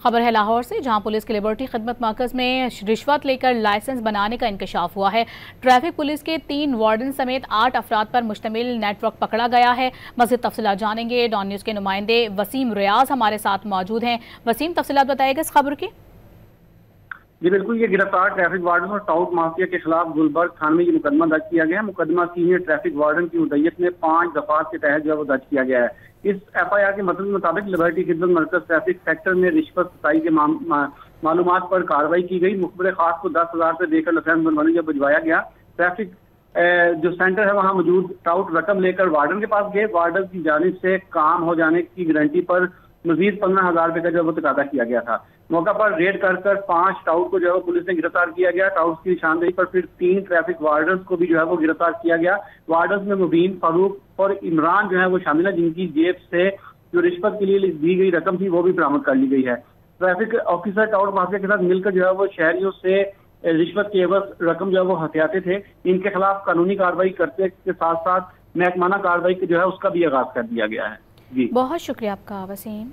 खबर है लाहौर से, जहां पुलिस के लिबर्टी खिदमत मरकज में रिश्वत लेकर लाइसेंस बनाने का इंकशाफ हुआ है। ट्रैफिक पुलिस के 3 वार्डन समेत 8 अफराद पर मुश्तमिल नेटवर्क पकड़ा गया है। मज़ीद तफसीलात जानेंगे। डॉन न्यूज़ के नुमाइंदे वसीम रियाज हमारे साथ मौजूद हैं। वसीम, तफसीलात बताइएगा इस खबर की। जी बिल्कुल, ये गिरफ्तार ट्रैफिक वार्डन और टाउट माफिया के खिलाफ गुलबर्ग थाने में ये मुकदमा दर्ज किया गया है। मुकदमा सीनियर ट्रैफिक वार्डन की मुद्दत में 5 दफात के तहत जो है वो दर्ज किया गया है। इस FIR के मतलब मुताबिक लिबर्टी खिदमत मरकज ट्रैफिक सेक्टर में रिश्वत सताई के मालूमात पर कार्रवाई की गई। मुखबिर खास को 10,000 रुपये देकर लाइसेंस बनवाने जब भिजवाया गया, ट्रैफिक जो सेंटर है वहाँ मौजूद टाउट रकम लेकर वार्डन के पास गए। वार्डन की जानिब से काम हो जाने की गारंटी पर मजीद 15,000 रुपये का जो है वो तकादा किया गया था। मौका पर रेड कर 5 टाउट को जो है वो पुलिस ने गिरफ्तार किया गया। टाउट की निशानदेही पर फिर 3 ट्रैफिक वार्डन को भी जो है वो गिरफ्तार किया गया। वार्डन में मुबीन, फारूक और इमरान जो है वो शामिल है, जिनकी जेब से जो रिश्वत के लिए दी गई रकम थी वो भी बरामद कर ली गई है। ट्रैफिक ऑफिसर टाउट माफिया के साथ मिलकर जो है वो शहरियों से रिश्वत के एवज रकम जो है वो हथियाते थे। इनके खिलाफ कानूनी कार्रवाई करते के साथ साथ महकमाना कार्रवाई जो है उसका भी आगाज कर दिया गया है। जी बहुत शुक्रिया आपका वसीम।